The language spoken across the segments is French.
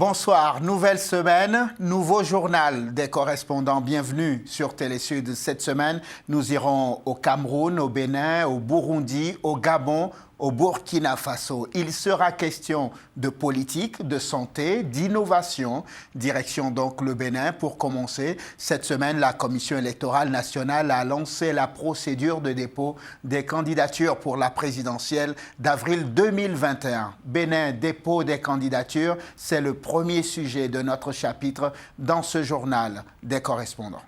Bonsoir, nouvelle semaine, nouveau journal des correspondants. Bienvenue sur Télésud. Cette semaine, nous irons au Cameroun, au Bénin, au Burundi, au Gabon, au Burkina Faso. Il sera question de politique, de santé, d'innovation. Direction donc le Bénin pour commencer. Cette semaine, la Commission électorale nationale a lancé la procédure de dépôt des candidatures pour la présidentielle d'avril 2021. Bénin, dépôt des candidatures, c'est le premier sujet de notre chapitre dans ce journal des correspondants.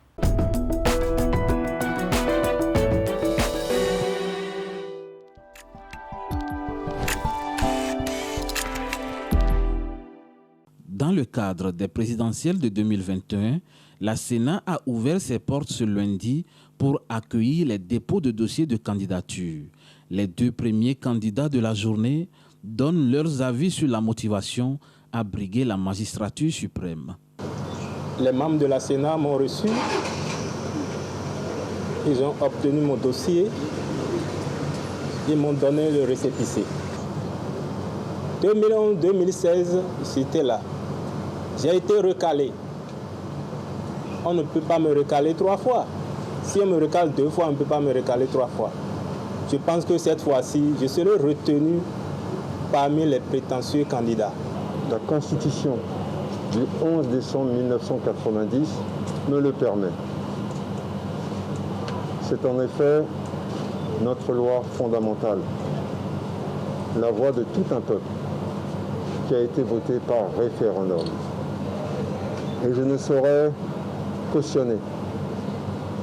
Dans le cadre des présidentielles de 2021, la Sénat a ouvert ses portes ce lundi pour accueillir les dépôts de dossiers de candidature. Les deux premiers candidats de la journée donnent leurs avis sur la motivation à briguer la magistrature suprême. Les membres de la Sénat m'ont reçu. Ils ont obtenu mon dossier. Ils m'ont donné le récépissé. 2011-2016, j'étais là. J'ai été recalé. On ne peut pas me recaler 3 fois. Si on me recale 2 fois, on ne peut pas me recaler 3 fois. Je pense que cette fois-ci, je serai retenu parmi les prétentieux candidats. La Constitution du 11 décembre 1990 me le permet. C'est en effet notre loi fondamentale, la voix de tout un peuple qui a été votée par référendum. Et je ne saurais cautionner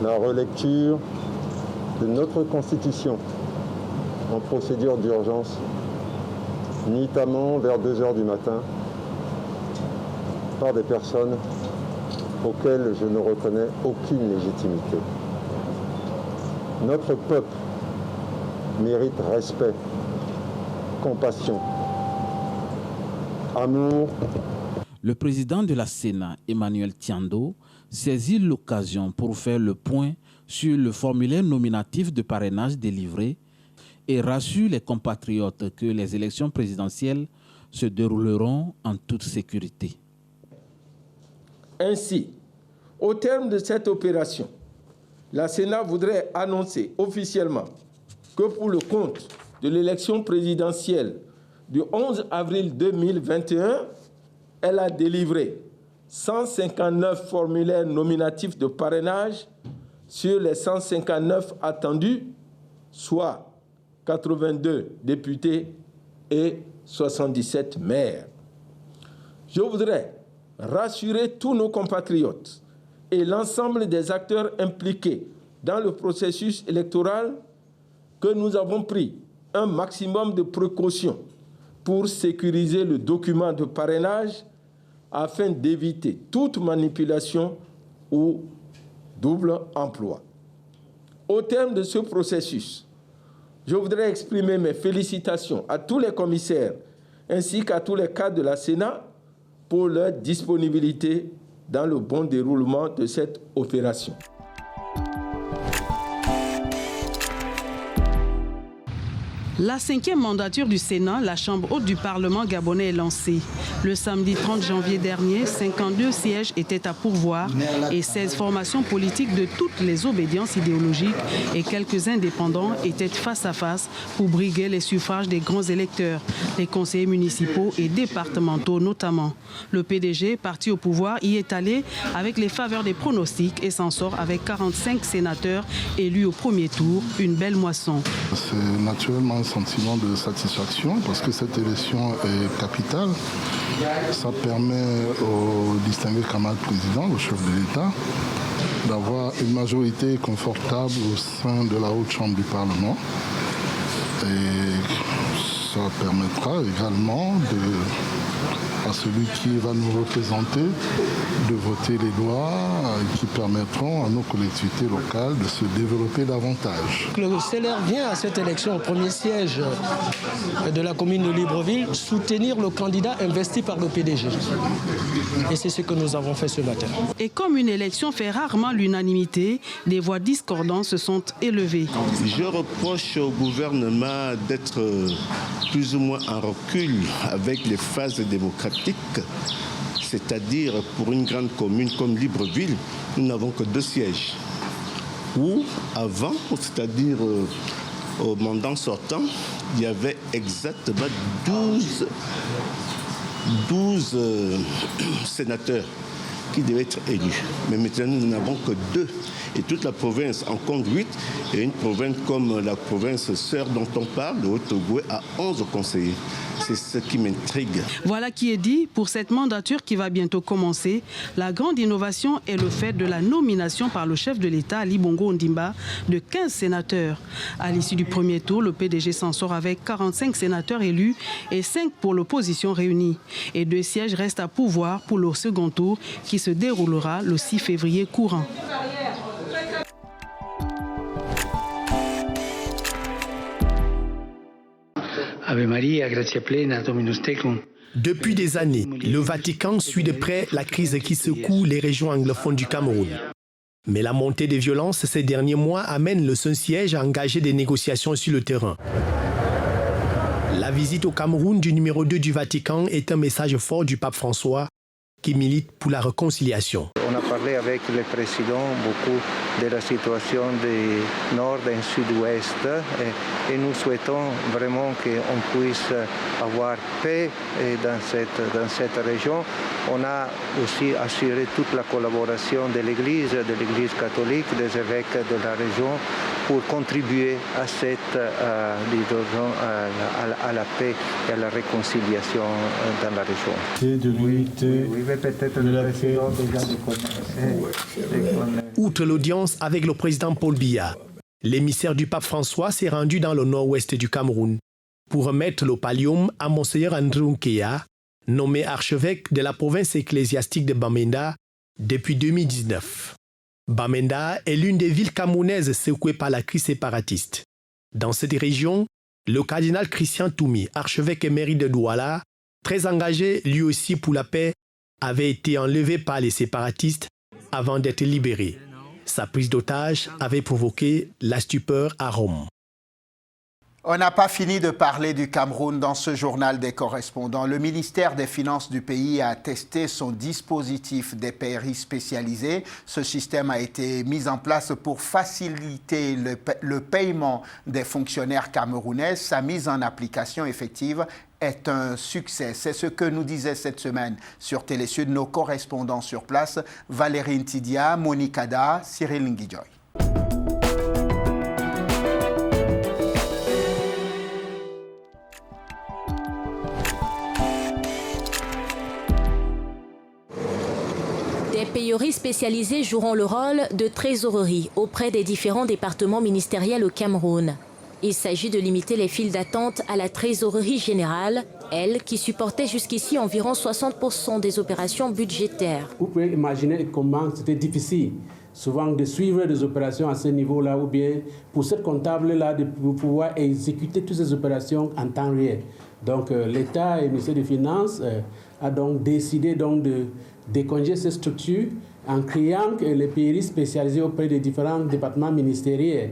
la relecture de notre Constitution en procédure d'urgence, notamment vers 2 h du matin, par des personnes auxquelles je ne reconnais aucune légitimité. Notre peuple mérite respect, compassion, amour. Le président de la Sénat, Emmanuel Tiando, saisit l'occasion pour faire le point sur le formulaire nominatif de parrainage délivré et rassure les compatriotes que les élections présidentielles se dérouleront en toute sécurité. Ainsi, au terme de cette opération, la Sénat voudrait annoncer officiellement que pour le compte de l'élection présidentielle du 11 avril 2021, elle a délivré 159 formulaires nominatifs de parrainage sur les 159 attendus, soit 82 députés et 77 maires. Je voudrais rassurer tous nos compatriotes et l'ensemble des acteurs impliqués dans le processus électoral que nous avons pris un maximum de précautions pour sécuriser le document de parrainage afin d'éviter toute manipulation ou double emploi. Au terme de ce processus, je voudrais exprimer mes félicitations à tous les commissaires ainsi qu'à tous les cadres de la Sénat pour leur disponibilité dans le bon déroulement de cette opération. La 5e mandature du Sénat, la Chambre haute du Parlement gabonais, est lancée. Le samedi 30 janvier dernier, 52 sièges étaient à pourvoir et 16 formations politiques de toutes les obédiences idéologiques et quelques indépendants étaient face à face pour briguer les suffrages des grands électeurs, les conseillers municipaux et départementaux notamment. Le PDG, parti au pouvoir, y est allé avec les faveurs des pronostics et s'en sort avec 45 sénateurs élus au premier tour, une belle moisson. C'est naturellement un sentiment de satisfaction parce que cette élection est capitale. Ça permet au distingué camarade président, au chef de l'État, d'avoir une majorité confortable au sein de la haute chambre du Parlement. Et ça permettra également à celui qui va nous représenter de voter les lois qui permettront à nos collectivités locales de se développer davantage. Le CLR vient à cette élection au premier siège de la commune de Libreville soutenir le candidat investi par le PDG. Et c'est ce que nous avons fait ce matin. Et comme une élection fait rarement l'unanimité, des voix discordantes se sont élevées. Je reproche au gouvernement d'être plus ou moins en recul avec les phases démocratiques c'est-à-dire pour une grande commune comme Libreville, nous n'avons que 2 sièges. Où avant, c'est-à-dire au mandat sortant, il y avait exactement 12 sénateurs qui devaient être élus. Mais maintenant, nous n'avons que 2. Et toute la province en compte 8. Et une province comme la province sœur dont on parle, le Haut-Ogooué, a 11 conseillers. C'est ce qui m'intrigue. Voilà qui est dit pour cette mandature qui va bientôt commencer. La grande innovation est le fait de la nomination par le chef de l'État, Ali Bongo Ondimba, de 15 sénateurs. À l'issue du premier tour, le PDG s'en sort avec 45 sénateurs élus et 5 pour l'opposition réunie. Et 2 sièges restent à pourvoir pour le second tour qui se déroulera le 6 février courant. Ave Maria, gratia plena, Dominus tecum. Depuis des années, le Vatican suit de près la crise qui secoue les régions anglophones du Cameroun. Mais la montée des violences ces derniers mois amène le Saint-Siège à engager des négociations sur le terrain. La visite au Cameroun du numéro 2 du Vatican est un message fort du pape François qui milite pour la réconciliation. On a parlé avec le président beaucoup de la situation du nord et sud-ouest et nous souhaitons vraiment qu'on puisse avoir paix dans cette région. On a aussi assuré toute la collaboration de l'Église catholique, des évêques de la région pour contribuer à cette, à la paix et à la réconciliation dans la région. Outre l'audience avec le président Paul Biya, l'émissaire du pape François s'est rendu dans le nord-ouest du Cameroun pour remettre le pallium à Monseigneur André Nkea, nommé archevêque de la province ecclésiastique de Bamenda depuis 2019. Bamenda est l'une des villes camerounaises secouées par la crise séparatiste. Dans cette région, le cardinal Christian Toumi, archevêque émérite de Douala, très engagé lui aussi pour la paix, avait été enlevé par les séparatistes avant d'être libéré. Sa prise d'otage avait provoqué la stupeur à Rome. On n'a pas fini de parler du Cameroun dans ce journal des correspondants. Le ministère des Finances du pays a testé son dispositif des PRI spécialisés. Ce système a été mis en place pour faciliter le paiement des fonctionnaires camerounais. Sa mise en application effective est un succès. C'est ce que nous disaient cette semaine sur Télésud nos correspondants sur place, Valérie Ntidia, Monique Ada, Cyril Nguidjoy. Des PRI spécialisés joueront le rôle de trésorerie auprès des différents départements ministériels au Cameroun. Il s'agit de limiter les files d'attente à la trésorerie générale, elle qui supportait jusqu'ici environ 60% des opérations budgétaires. Vous pouvez imaginer comment c'était difficile souvent de suivre des opérations à ce niveau-là ou bien pour cette comptable-là de pouvoir exécuter toutes ces opérations en temps réel. Donc l'État et le ministère des Finances a donc décidé de décongeler ces structures en créant les PRI spécialisés auprès des différents départements ministériels.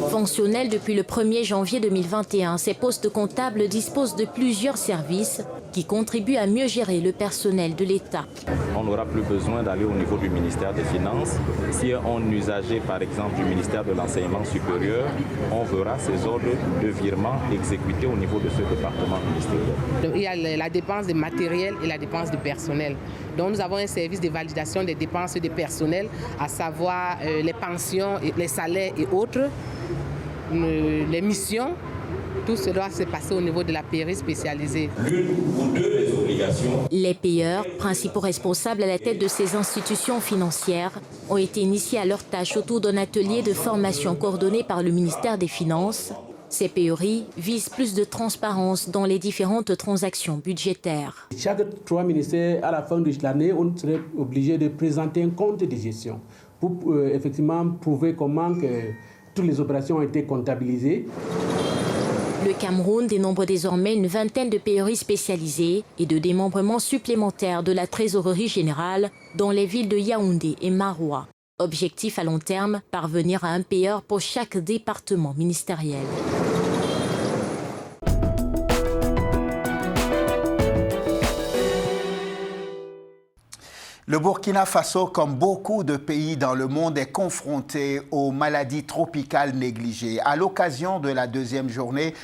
Fonctionnels depuis le 1er janvier 2021, ces postes comptables disposent de plusieurs services qui contribuent à mieux gérer le personnel de l'État. On n'aura plus besoin d'aller au niveau du ministère des Finances. Si on est usager, par exemple, du ministère de l'Enseignement supérieur, on verra ces ordres de virement exécutés au niveau de ce département ministériel. Donc, il y a la dépense de matériel et la dépense de personnel. Donc nous avons un service de validation des dépenses de personnel, à savoir les pensions, les salaires et autres, les missions. Tout cela doit se passer au niveau de la PRI spécialisée. L'une ou deux des obligations. Les payeurs, principaux responsables à la tête de ces institutions financières, ont été initiés à leur tâche autour d'un atelier de formation coordonné par le ministère des Finances. Ces PRI visent plus de transparence dans les différentes transactions budgétaires. Chaque 3 ministères, à la fin de l'année, on serait obligé de présenter un compte de gestion pour effectivement prouver comment toutes les opérations ont été comptabilisées. Le Cameroun dénombre désormais une vingtaine de PRI spécialisés et de démembrements supplémentaires de la trésorerie générale dans les villes de Yaoundé et Maroua. Objectif à long terme, parvenir à un payeur pour chaque département ministériel. Le Burkina Faso, comme beaucoup de pays dans le monde, est confronté aux maladies tropicales négligées. À l'occasion de la deuxième journée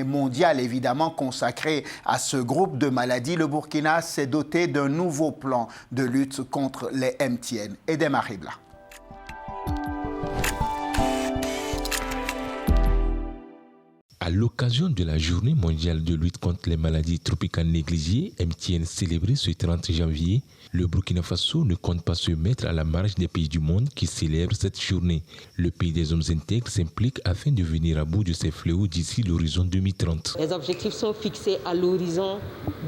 mondiale évidemment consacrée à ce groupe de maladies, le Burkina s'est doté d'un nouveau plan de lutte contre les MTN. Edem Aribla. À l'occasion de la Journée mondiale de lutte contre les maladies tropicales négligées, MTN célébrée ce 30 janvier, le Burkina Faso ne compte pas se mettre à la marge des pays du monde qui célèbrent cette journée. Le pays des hommes intègres s'implique afin de venir à bout de ces fléaux d'ici l'horizon 2030. Les objectifs sont fixés à l'horizon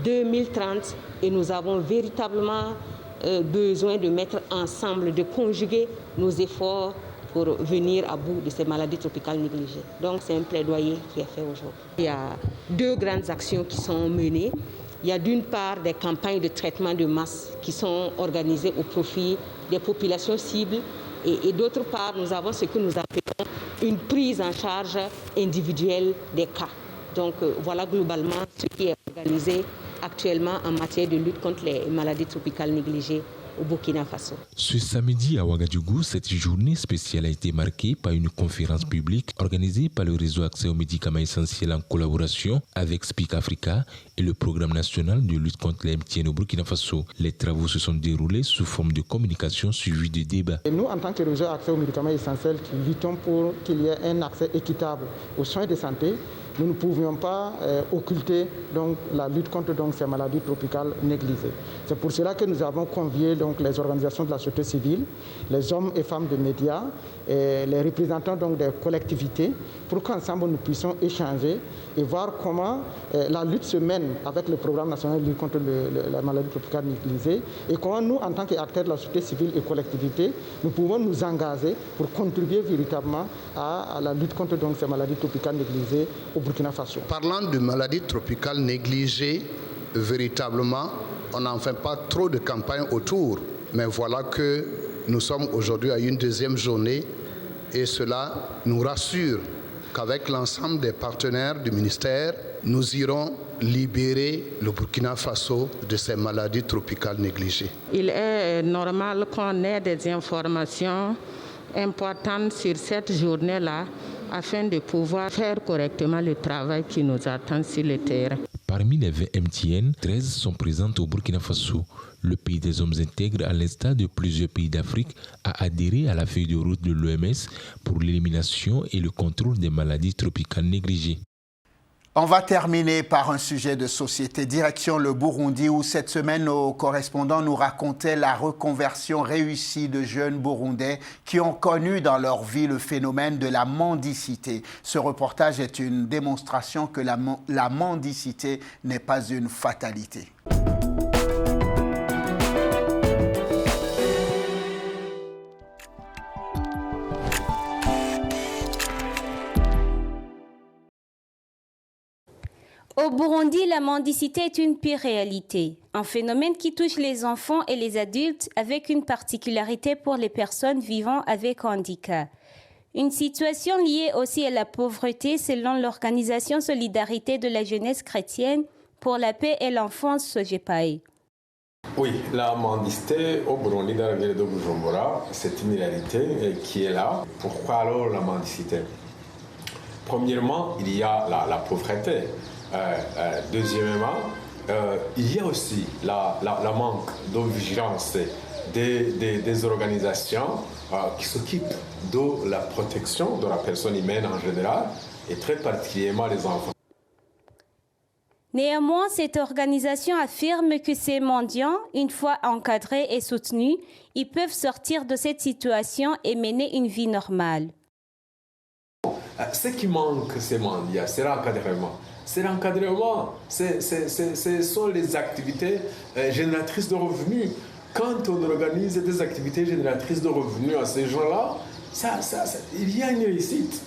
2030 et nous avons véritablement besoin de mettre ensemble, de conjuguer nos efforts pour venir à bout de ces maladies tropicales négligées. Donc c'est un plaidoyer qui est fait aujourd'hui. Il y a deux grandes actions qui sont menées. Il y a d'une part des campagnes de traitement de masse qui sont organisées au profit des populations cibles et d'autre part nous avons ce que nous appelons une prise en charge individuelle des cas. Donc voilà globalement ce qui est organisé actuellement en matière de lutte contre les maladies tropicales négligées au Burkina Faso. Ce samedi à Ouagadougou, cette journée spéciale a été marquée par une conférence publique organisée par le réseau Accès aux médicaments essentiels en collaboration avec Speak Africa et le programme national de lutte contre les MTN au Burkina Faso. Les travaux se sont déroulés sous forme de communication suivie de débats. Et nous, en tant que réseau Accès aux médicaments essentiels, qui luttons pour qu'il y ait un accès équitable aux soins de santé, nous ne pouvions pas occulter donc, la lutte contre donc, ces maladies tropicales négligées. C'est pour cela que nous avons convié donc, les organisations de la société civile, les hommes et femmes de médias, et les représentants donc, des collectivités, pour qu'ensemble nous puissions échanger et voir comment la lutte se mène avec le programme national de lutte contre la maladie tropicale négligée et comment nous, en tant qu'acteurs de la société civile et collectivités, nous pouvons nous engager pour contribuer véritablement à la lutte contre donc, ces maladies tropicales négligées au Burkina Faso. Parlant de maladies tropicales négligées, véritablement, on n'en fait pas trop de campagnes autour. Mais voilà que nous sommes aujourd'hui à une deuxième journée et cela nous rassure qu'avec l'ensemble des partenaires du ministère, nous irons libérer le Burkina Faso de ces maladies tropicales négligées. Il est normal qu'on ait des informations importantes sur cette journée-là afin de pouvoir faire correctement le travail qui nous attend sur le terrain. Parmi les 20 MTN, 13 sont présentes au Burkina Faso. Le pays des hommes intègres, à l'instar de plusieurs pays d'Afrique, a adhéré à la feuille de route de l'OMS pour l'élimination et le contrôle des maladies tropicales négligées. On va terminer par un sujet de société. Direction le Burundi où cette semaine nos correspondants nous racontaient la reconversion réussie de jeunes Burundais qui ont connu dans leur vie le phénomène de la mendicité. Ce reportage est une démonstration que la mendicité n'est pas une fatalité. Au Burundi, la mendicité est une pire réalité, un phénomène qui touche les enfants et les adultes avec une particularité pour les personnes vivant avec handicap. Une situation liée aussi à la pauvreté selon l'organisation Solidarité de la jeunesse chrétienne pour la paix et l'enfance SOJEPAE. Oui, la mendicité au Burundi, dans la ville de Bujumbura, c'est une réalité qui est là. Pourquoi alors la mendicité? Premièrement, il y a la pauvreté. Deuxièmement, il y a aussi la manque de vigilance des organisations qui s'occupent de la protection de la personne humaine en général et très particulièrement les enfants. Néanmoins, cette organisation affirme que ces mendiants, une fois encadrés et soutenus, ils peuvent sortir de cette situation et mener une vie normale. Ce qui manque, ces mendiants, c'est l'encadrement. C'est l'encadrement, ce sont les activités génératrices de revenus. Quand on organise des activités génératrices de revenus à ces gens-là, il y a une réussite.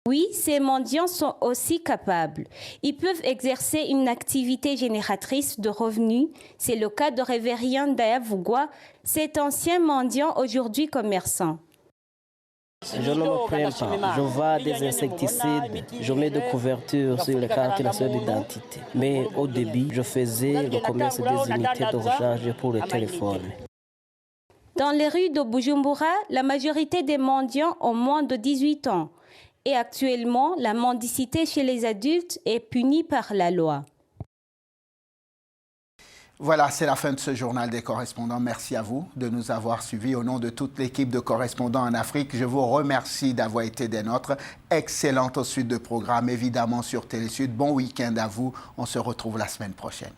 Oui, ces mendiants sont aussi capables. Ils peuvent exercer une activité génératrice de revenus. C'est le cas de Révérien Dayavugwa, cet ancien mendiant aujourd'hui commerçant. Je ne me plains pas. Je vends des insecticides, je mets de couverture sur les cartes nationales d'identité. Mais au début, je faisais le commerce des unités de recharge pour le téléphone. Dans les rues de Bujumbura, la majorité des mendiants ont moins de 18 ans. Et actuellement, la mendicité chez les adultes est punie par la loi. Voilà, c'est la fin de ce journal des correspondants. Merci à vous de nous avoir suivis. Au nom de toute l'équipe de correspondants en Afrique, je vous remercie d'avoir été des nôtres. Excellente suite de programme, évidemment, sur Télé Sud. Bon week-end à vous. On se retrouve la semaine prochaine.